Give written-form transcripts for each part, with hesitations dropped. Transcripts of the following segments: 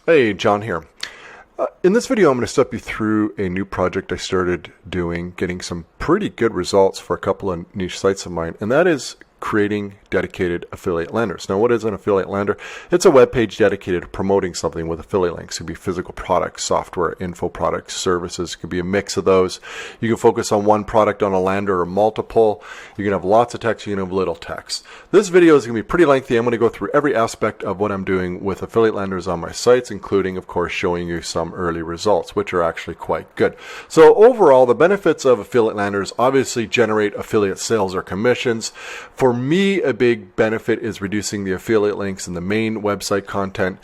Hey, John here. In this video, I'm going to step you through a new project I started doing, getting some pretty good results for a couple of niche sites of mine, and that is creating dedicated affiliate landers. Now, what is an affiliate lander? It's a web page dedicated to promoting something with affiliate links. It could be physical products, software, info products, services. It could be a mix of those. You can focus on one product on a lander or multiple. You can have lots of text. You can have little text. This video is going to be pretty lengthy. I'm going to go through every aspect of what I'm doing with affiliate landers on my sites, including, of course, showing you some early results, which are actually quite good. So overall, the benefits of affiliate landers obviously generate affiliate sales or commissions. For me, a big benefit is reducing the affiliate links in the main website content.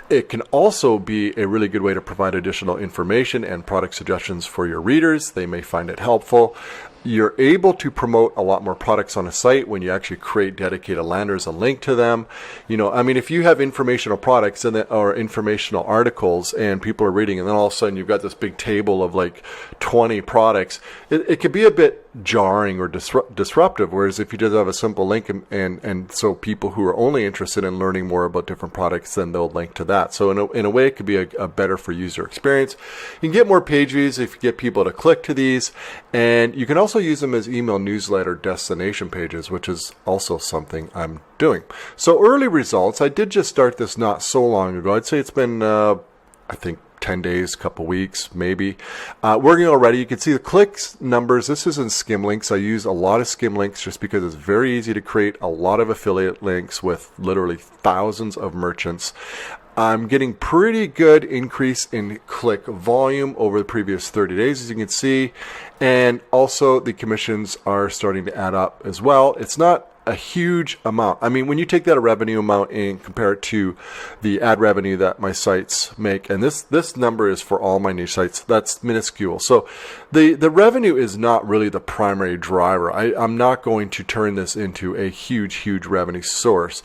It can also be a really good way to provide additional information and product suggestions for your readers. They may find it helpful. You're able to promote a lot more products on a site when you actually create dedicated landers and link to them. If you have informational products or informational articles and people are reading, and then all of a sudden you've got this big table of like 20 products, it could be a bit jarring or disruptive. Whereas if you just have a simple link and so people who are only interested in learning more about different products, then they'll link to that. So in a way, it could be a better for user experience. You can get more page views if you get people to click to these, and you can also use them as email newsletter destination pages, which is also something I'm doing. So early results, I did just start this not so long ago. I'd say it's been, I think, 10 days, couple weeks, maybe. Working already. You can see the clicks numbers. This is in skim links. I use a lot of skim links just because it's very easy to create a lot of affiliate links with literally thousands of merchants. I'm getting pretty good increase in click volume over the previous 30 days, as you can see. And also the commissions are starting to add up as well. It's not a huge amount. I mean, when you take that revenue amount and compare it to the ad revenue that my sites make, and this number is for all my niche sites, that's minuscule. So the revenue is not really the primary driver. I'm not going to turn this into a huge revenue source.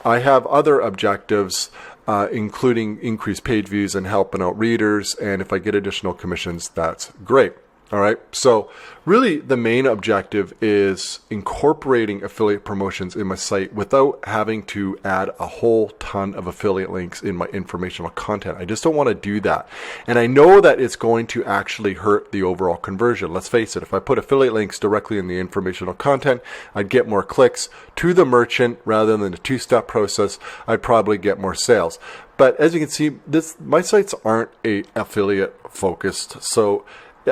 I have other objectives, including increased page views and helping out readers. And if I get additional commissions, that's great. All right. So really the main objective is incorporating affiliate promotions in my site without having to add a whole ton of affiliate links in my informational content. I just don't want to do that. And I know that it's going to actually hurt the overall conversion. Let's face it. If I put affiliate links directly in the informational content, I'd get more clicks to the merchant rather than a two-step process. I'd probably get more sales. But as you can see, my sites aren't affiliate focused. So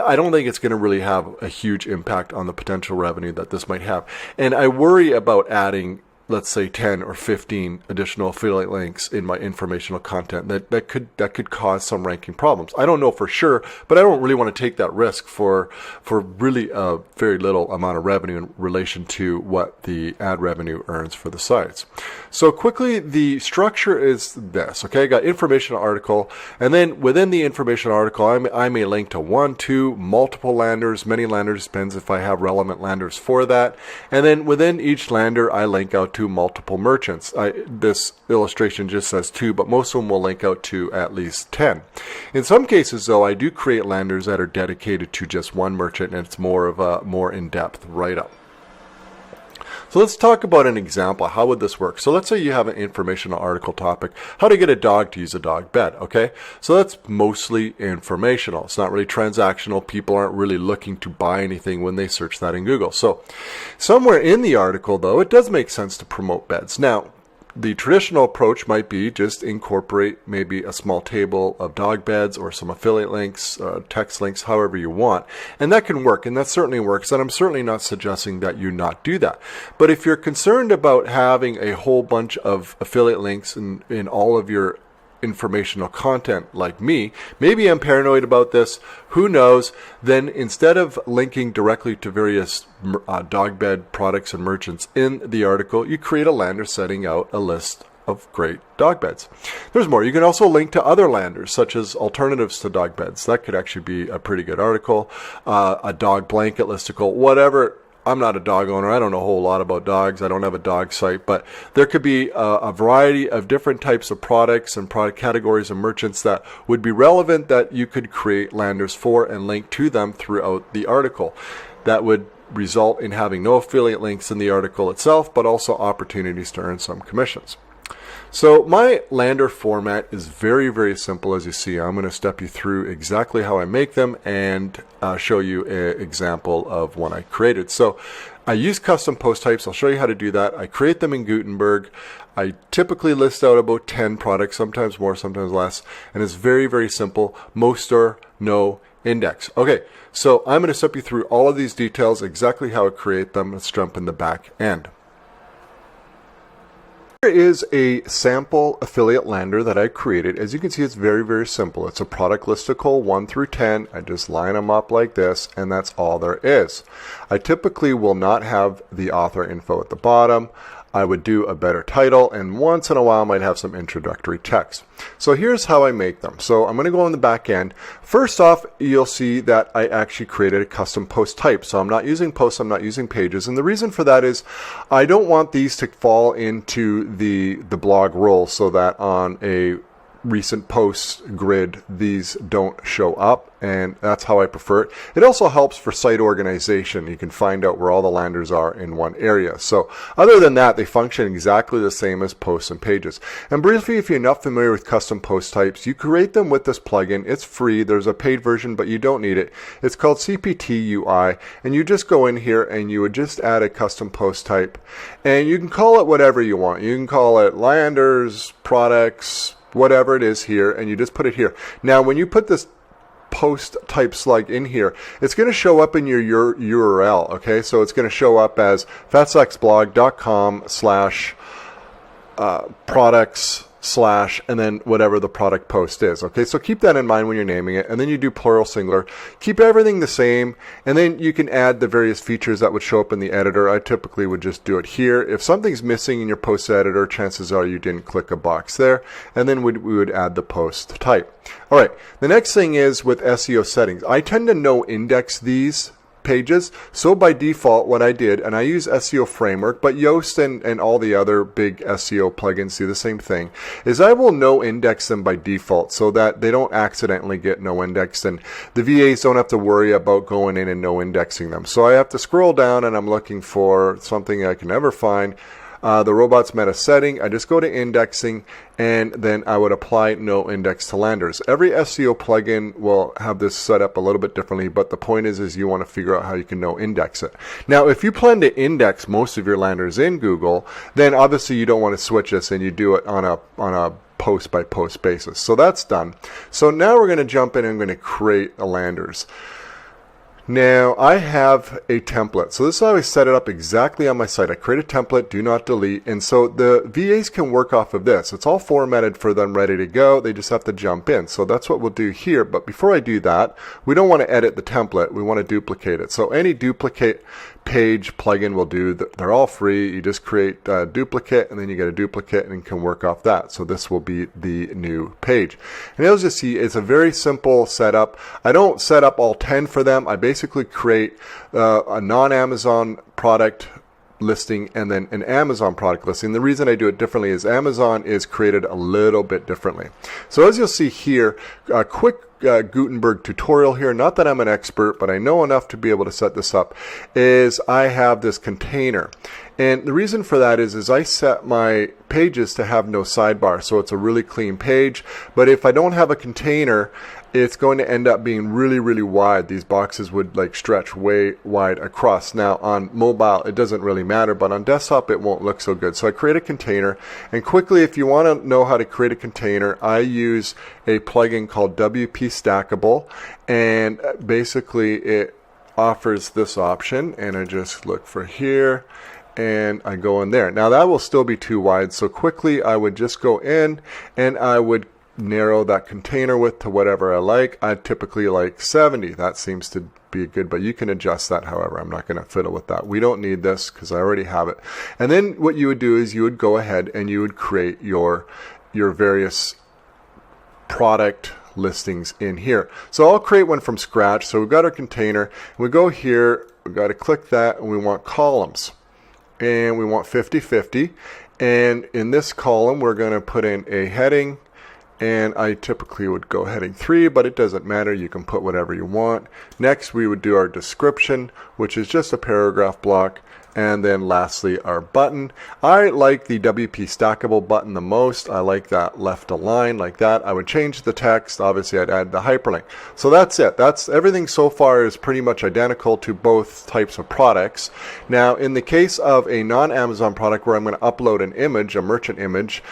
I don't think it's going to really have a huge impact on the potential revenue that this might have. And I worry about adding, let's say, 10 or 15 additional affiliate links in my informational content that could cause some ranking problems. I don't know for sure, but I don't really want to take that risk for really a very little amount of revenue in relation to what the ad revenue earns for the sites. So quickly, the structure is this. Okay, I got informational article, and then within the informational article, I may link to one, two, multiple landers, many landers, depends if I have relevant landers for that. And then within each lander, I link out to multiple merchants. This illustration just says 2, but most of them will link out to at least 10. In some cases, though, I do create landers that are dedicated to just one merchant, and it's more of a more in-depth write-up. So let's talk about an example. How would this work? So let's say you have an informational article topic, how to get a dog to use a dog bed, okay? So that's mostly informational. It's not really transactional. People aren't really looking to buy anything when they search that in Google. So somewhere in the article, though, it does make sense to promote beds. Now, the traditional approach might be just incorporate maybe a small table of dog beds or some affiliate links, text links, however you want. And that can work, and that certainly works. And I'm certainly not suggesting that you not do that. But if you're concerned about having a whole bunch of affiliate links in all of your informational content like me, maybe I'm paranoid about this, who knows, then instead of linking directly to various dog bed products and merchants in the article, you create a lander setting out a list of great dog beds. There's more. You can also link to other landers, such as alternatives to dog beds. That could actually be a pretty good article, a dog blanket listicle, whatever. I'm not a dog owner. I don't know a whole lot about dogs. I don't have a dog site, but there could be a variety of different types of products and product categories and merchants that would be relevant that you could create landers for and link to them throughout the article. That would result in having no affiliate links in the article itself, but also opportunities to earn some commissions. So my lander format is very, very simple. As you see, I'm going to step you through exactly how I make them and show you an example of one I created. So I use custom post types. I'll show you how to do that. I create them in Gutenberg. I typically list out about 10 products, sometimes more, sometimes less, and it's very, very simple. Most or no index. Okay, so I'm going to step you through all of these details, exactly how I create them. Let's jump in the back end. Here is a sample affiliate lander that I created. As you can see, it's very, very simple. It's a product listicle 1 through 10. I just line them up like this, and that's all there is. I typically will not have the author info at the bottom. I would do a better title, and once in a while I might have some introductory text. So here's how I make them. So I'm going to go on the back end. First off, you'll see that I actually created a custom post type. So I'm not using posts, I'm not using pages. And the reason for that is I don't want these to fall into the blog role so that on a recent posts grid these don't show up, and that's how I prefer it. It also helps for site organization. You can find out where all the landers are in one area. So other than that, they function exactly the same as posts and pages. And briefly, if you're not familiar with custom post types, you create them with this plugin. It's free. There's a paid version, but you don't need it. It's called CPT UI, and you just go in here and you would just add a custom post type, and you can call it whatever you want. You can call it landers, products, whatever it is here, and you just put it here. Now when you put this post type slug in here, it's going to show up in your URL. Okay, so it's going to show up as fatsaxblog.com/products/ and then whatever the product post is. Okay, so keep that in mind when you're naming it, and then you do plural singular. Keep everything the same, and then you can add the various features that would show up in the editor. I typically would just do it here. If something's missing in your post editor, chances are you didn't click a box there, and then we would add the post type. All right, the next thing is with SEO settings. I tend to no index these pages. So by default, what I did, and I use SEO Framework, but Yoast and all the other big SEO plugins do the same thing, is I will no index them by default so that they don't accidentally get no indexed, and the VAs don't have to worry about going in and no indexing them. So I have to scroll down and I'm looking for something I can never find. The robots meta setting, I just go to indexing, and then I would apply no index to landers. Every SEO plugin will have this set up a little bit differently, but the point is you want to figure out how you can no index it. Now, if you plan to index most of your landers in Google, then obviously you don't want to switch this, and you do it on a post by post basis. So that's done. So now we're going to jump in and I'm going to create a landers. Now I have a template. So this is how I set it up exactly on my site. I create a template, do not delete, and so the VAs can work off of this. It's all formatted for them, ready to go. They just have to jump in. So that's what we'll do here. But before I do that, we don't want to edit the template. We want to duplicate it. So any duplicate page plugin will do. They're all free. You just create a duplicate, and then you get a duplicate and can work off that. So this will be the new page. And you'll just see it's a very simple setup. I don't set up all 10 for them. I basically create a non-Amazon product listing and then an Amazon product listing. The reason I do it differently is Amazon is created a little bit differently. So as you'll see here, a quick Gutenberg tutorial here, not that I'm an expert, but I know enough to be able to set this up, is I have this container. And the reason for that is I set my pages to have no sidebar, so it's a really clean page. But if I don't have a container, it's going to end up being really, really wide. These boxes would like stretch way wide across. Now on mobile, it doesn't really matter, but on desktop, it won't look so good. So I create a container, and quickly, if you want to know how to create a container, I use a plugin called WP Stackable, and basically it offers this option, and I just look for here, and I go in there. Now that will still be too wide, so quickly I would just go in and I would narrow that container width to whatever I like. I typically like 70. That seems to be good, but you can adjust that. However, I'm not going to fiddle with that. We don't need this because I already have it. And then what you would do is you would go ahead and you would create your various product listings in here. So I'll create one from scratch. So we've got our container. We go here. We've got to click that, and we want columns. And we want 50-50. And in this column, we're going to put in a heading. And I typically would go heading 3, but it doesn't matter. You can put whatever you want. Next, we would do our description, which is just a paragraph block. And then lastly, our button. I like the WP stackable button the most. I like that left align like that. I would change the text. Obviously, I'd add the hyperlink. So that's it. That's everything so far is pretty much identical to both types of products. Now, in the case of a non-Amazon product where I'm going to upload an image, a merchant image,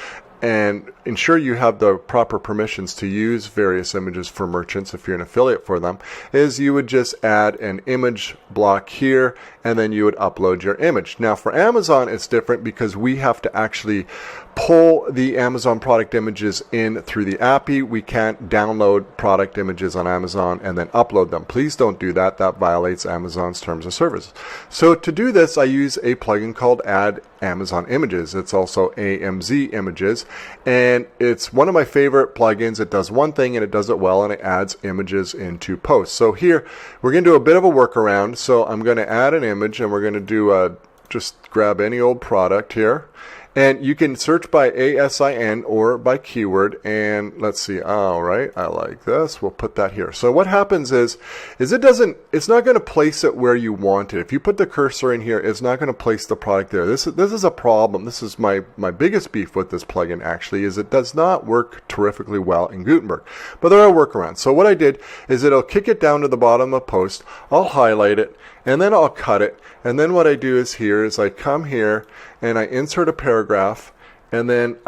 and ensure you have the proper permissions to use various images for merchants if you're an affiliate for them, is you would just add an image block here and then you would upload your image. Now for Amazon it's different because we have to actually pull the Amazon product images in through the API. We can't download product images on Amazon and then upload them. Please don't do that. That violates Amazon's terms of service. So to do this, I use a plugin called Add Amazon Images. It's also AMZ Images, and it's one of my favorite plugins. It does one thing and it does it well, and it adds images into posts. So here we're going to do a bit of a workaround. So I'm going to add an image, and we're going to do just grab any old product here. And you can search by ASIN or by keyword, and let's see, all right, I like this, we'll put that here. So what happens is it's not going to place it where you want it. If you put the cursor in here, it's not going to place the product there. This is a problem. This is my biggest beef with this plugin actually, is it does not work terrifically well in Gutenberg. But there are workarounds. So what I did is it'll kick it down to the bottom of the post, I'll highlight it, and then I'll cut it. And then what I do is I come here and I insert a paragraph, and then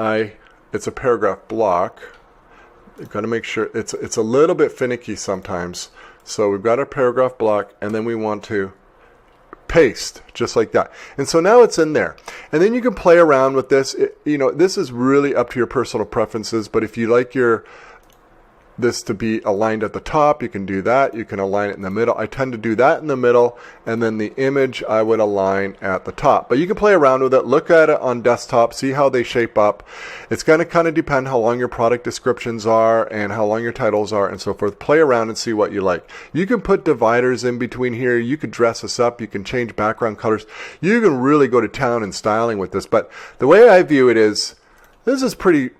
it's a paragraph block. You've got to make sure it's a little bit finicky sometimes. So we've got our paragraph block, and then we want to paste just like that. And so now it's in there. And then you can play around with this. This is really up to your personal preferences, but if you like this to be aligned at the top, you can do that. You can align it in the middle. I tend to do that in the middle, and then the image I would align at the top. But you can play around with it, look at it on desktop, see how they shape up. It's going to kind of depend how long your product descriptions are and how long your titles are and so forth. Play around and see what you like. You can put dividers in between here. You could dress this up. You can change background colors. You can really go to town in styling with this. But the way I view it is, this is pretty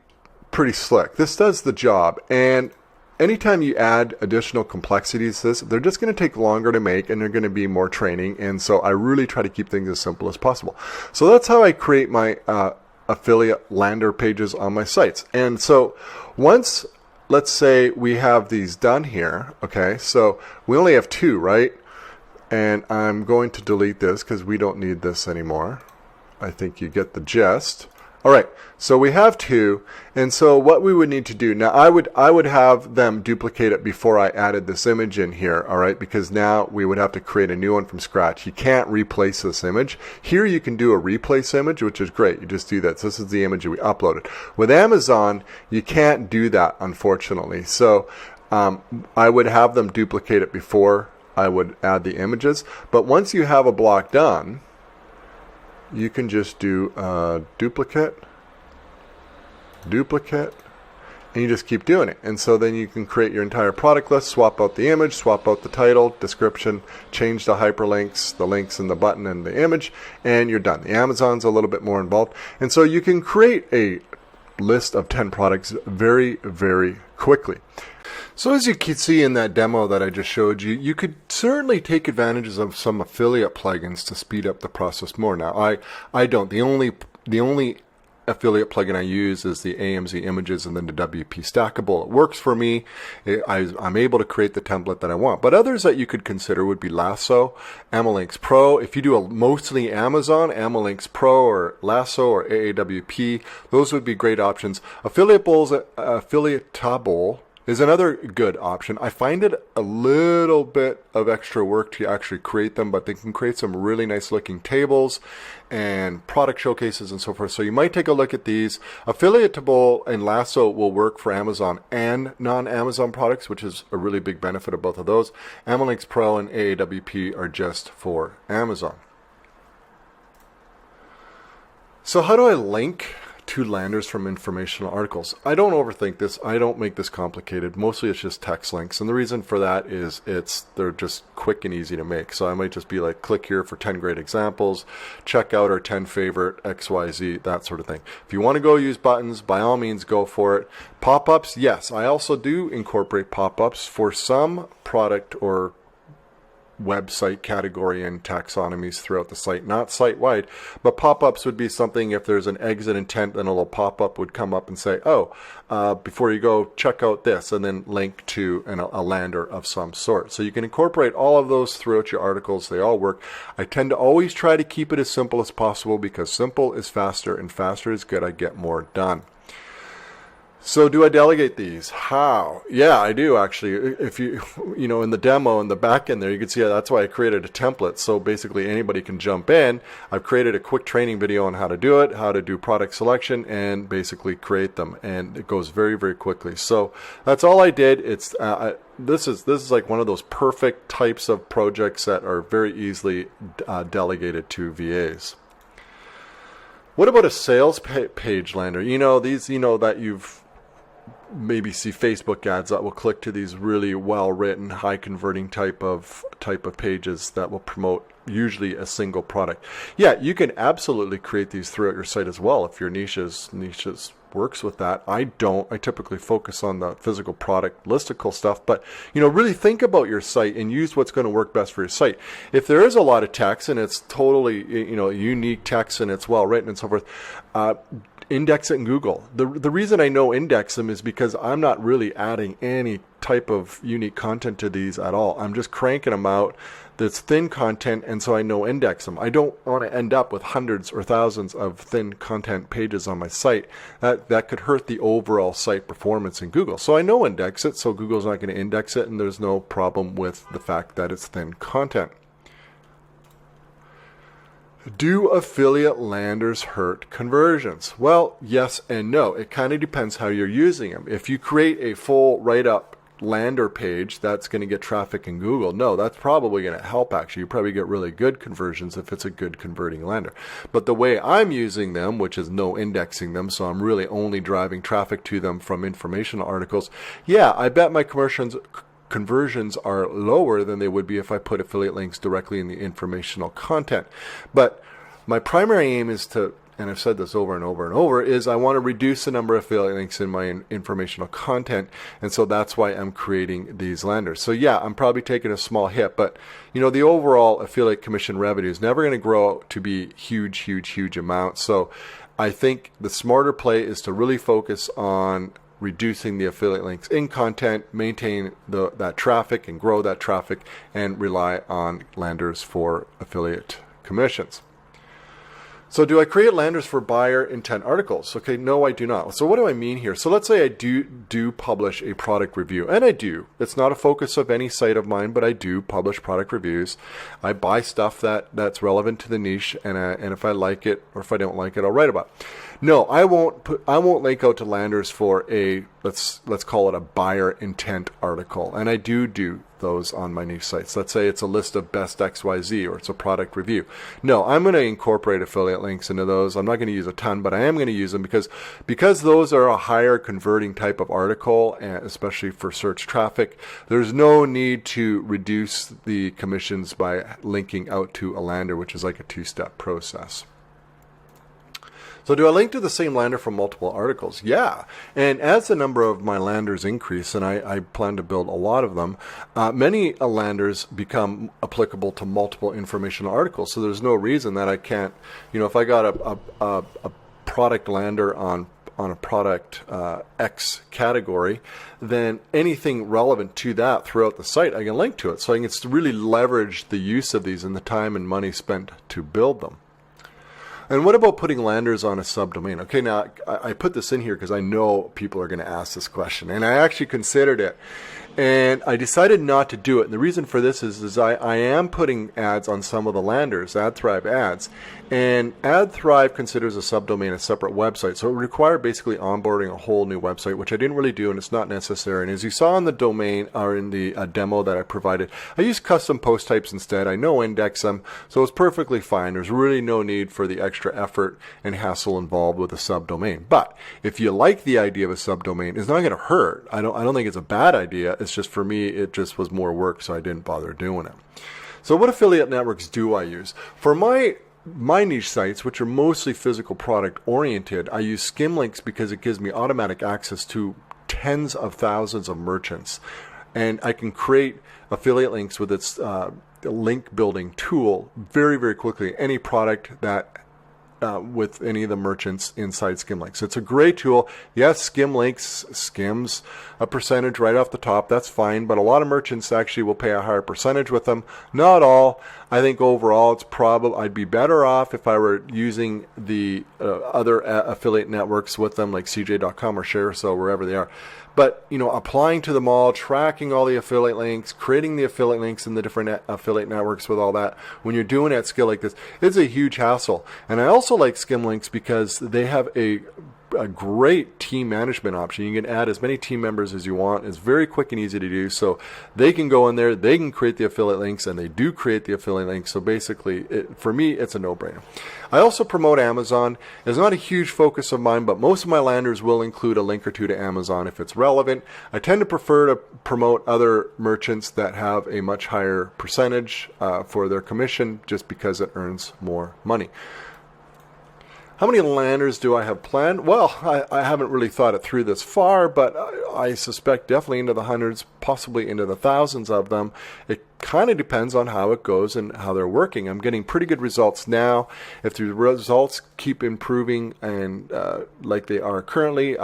slick. This does the job. And anytime you add additional complexities to this, they're just going to take longer to make, and they're going to be more training. And so I really try to keep things as simple as possible. So that's how I create my affiliate lander pages on my sites. And so once, let's say we have these done here, okay, so we only have 2, right? And I'm going to delete this because we don't need this anymore. I think you get the gist. All right, so we have 2, and so what we would need to do now, I would have them duplicate it before I added this image in here, all right, because now we would have to create a new one from scratch. You can't replace this image. Here you can do a replace image, which is great. You just do that. So this is the image that we uploaded. With Amazon, you can't do that, unfortunately. So I would have them duplicate it before I would add the images. But once you have a block done, you can just do duplicate, and you just keep doing it. And so then you can create your entire product list, swap out the image, swap out the title, description, change the hyperlinks, the links in the button and the image, and you're done. The Amazon's a little bit more involved. And so you can create a list of 10 products very, very quickly. So as you can see in that demo that I just showed you, you could certainly take advantages of some affiliate plugins to speed up the process more. Now, I don't. The only affiliate plugin I use is the AMZ Images and then the WP Stackable. It works for me. I'm able to create the template that I want. But others that you could consider would be Lasso, Amalinks Pro. If you do a mostly Amazon, Amalinks Pro or Lasso or AAWP, those would be great options. Affiliatable is another good option. I find it a little bit of extra work to actually create them, but they can create some really nice looking tables and product showcases and so forth. So you might take a look at these. Affiliatable and Lasso will work for Amazon and non-Amazon products, which is a really big benefit of both of those. Amalinks Pro and AAWP are just for Amazon. So how do I link to landers from informational articles? I don't overthink this. I don't make this complicated. Mostly it's just text links. And the reason for that is they're just quick and easy to make. So I might just be like, click here for 10 great examples, check out our 10 favorite XYZ, that sort of thing. If you want to go use buttons, by all means, go for it. Pop-ups, yes. I also do incorporate pop-ups for some product or website category and taxonomies throughout the site, not site-wide. But pop-ups would be something, if there's an exit intent, then a little pop-up would come up and say, oh, before you go, check out this, and then link to a lander of some sort. So you can incorporate all of those throughout your articles. They all work. I tend to always try to keep it as simple as possible, because simple is faster and faster is good. I get more done. So do I delegate these? How? Yeah, I do actually. If you know, in the demo in the back end there, you can see that's why I created a template. So basically anybody can jump in. I've created a quick training video on how to do it, how to do product selection, and basically create them. And it goes very, very quickly. So that's all I did. It's this is like one of those perfect types of projects that are very easily delegated to VAs. What about a sales page lander? You know, these, you know, that you've maybe see Facebook ads that will click to these really well written, high converting type of pages that will promote usually a single product. Yeah, you can absolutely create these throughout your site as well if your niches works with that. I don't. I typically focus on the physical product listicle stuff, but you know, really think about your site and use what's going to work best for your site. If there is a lot of text and it's totally, you know, unique text and it's well written and so forth, index it in Google. The reason I know index them is because I'm not really adding any type of unique content to these at all. I'm just cranking them out. That's thin content, and so I know index them. I don't want to end up with hundreds or thousands of thin content pages on my site. That could hurt the overall site performance in Google. So I know index it, so Google's not going to index it, and there's no problem with the fact that it's thin content. Do affiliate landers hurt conversions? Well, yes and no. It kind of depends how you're using them. If you create a full write-up lander page that's going to get traffic in Google, no, that's probably going to help actually. You probably get really good conversions if it's a good converting lander. But the way I'm using them, which is no indexing them, so I'm really only driving traffic to them from informational articles, yeah, I bet my conversions are lower than they would be if I put affiliate links directly in the informational content. But my primary aim is to, and I've said this over and over and over, is I want to reduce the number of affiliate links in my informational content, and so that's why I'm creating these landers. So yeah, I'm probably taking a small hit, but you know, the overall affiliate commission revenue is never going to grow to be huge amounts. So I think the smarter play is to really focus on reducing the affiliate links in content, maintain that traffic and grow that traffic, and rely on landers for affiliate commissions. So do I create landers for buyer intent articles? Okay, no, I do not. So what do I mean here? So let's say I do publish a product review, and I do. It's not a focus of any site of mine, but I do publish product reviews. I buy stuff that's relevant to the niche, and if I like it or if I don't like it, I'll write about it. No, I won't link out to landers for a let's call it a buyer intent article, and I do those on my niche sites. Let's say it's a list of best XYZ or it's a product review. No, I'm going to incorporate affiliate links into those. I'm not going to use a ton, but I am going to use them because those are a higher converting type of article, and especially for search traffic. There's no need to reduce the commissions by linking out to a lander, which is like a two-step process. So do I link to the same lander from multiple articles? Yeah. And as the number of my landers increase, and I plan to build a lot of them, many landers become applicable to multiple informational articles. So there's no reason that I can't, you know, if I got a product lander on a product X category, then anything relevant to that throughout the site, I can link to it. So I can really leverage the use of these and the time and money spent to build them. And what about putting landers on a subdomain? Okay, now I put this in here because I know people are going to ask this question, and I actually considered it. And I decided not to do it. And the reason for this is I am putting ads on some of the landers, AdThrive ads. And AdThrive considers a subdomain a separate website. So it would require basically onboarding a whole new website, which I didn't really do, and it's not necessary. And as you saw in the domain or in the demo that I provided, I used custom post types instead. I no index them, so it's perfectly fine. There's really no need for the extra effort and hassle involved with a subdomain. But if you like the idea of a subdomain, it's not going to hurt. I don't think it's a bad idea. It's just, for me, it just was more work, so I didn't bother doing it. So what affiliate networks do I use? For my niche sites, which are mostly physical product oriented, I use Skimlinks because it gives me automatic access to tens of thousands of merchants. And I can create affiliate links with its link building tool very, very quickly. Any product that with any of the merchants inside Skimlinks. It's a great tool. Yes, Skimlinks skims a percentage right off the top. That's fine, but a lot of merchants actually will pay a higher percentage with them. Not all. I think overall it's probably I'd be better off if I were using the other affiliate networks with them, like CJ.com or ShareSell, wherever they are. But, you know, applying to them all, tracking all the affiliate links, creating the affiliate links in the different affiliate networks with all that, when you're doing it at scale like this, it's a huge hassle. And I also like Skimlinks because they have a great team management option. You can add as many team members as you want. It's very quick and easy to do. So they can go in there, they can create the affiliate links, and they do create the affiliate links. So basically, for me, it's a no-brainer. I also promote Amazon. It's not a huge focus of mine, but most of my landers will include a link or two to Amazon if it's relevant. I tend to prefer to promote other merchants that have a much higher percentage for their commission, just because it earns more money. How many landers do I have planned? Well, I haven't really thought it through this far, but I suspect definitely into the hundreds, possibly into the thousands of them. It kind of depends on how it goes and how they're working. I'm getting pretty good results now. If the results keep improving and like they are currently,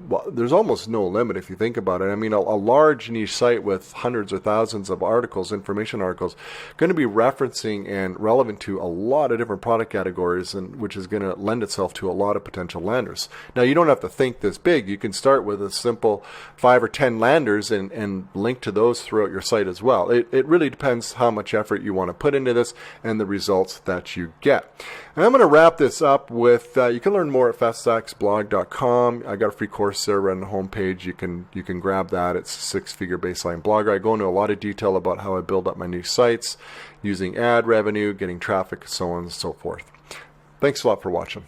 well, there's almost no limit if you think about it. I mean, a large niche site with hundreds or thousands of articles, information articles, going to be referencing and relevant to a lot of different product categories, and which is going to lend itself to a lot of potential landers. Now, you don't have to think this big. You can start with a simple 5 or 10 landers and link to those throughout your site as well. It really depends how much effort you want to put into this and the results that you get. And I'm going to wrap this up with, you can learn more at faststacksblog.com. I got a free course there right on the homepage. You can grab that. It's a 6-figure baseline blogger. I go into a lot of detail about how I build up my new sites using ad revenue, getting traffic, so on and so forth. Thanks a lot for watching.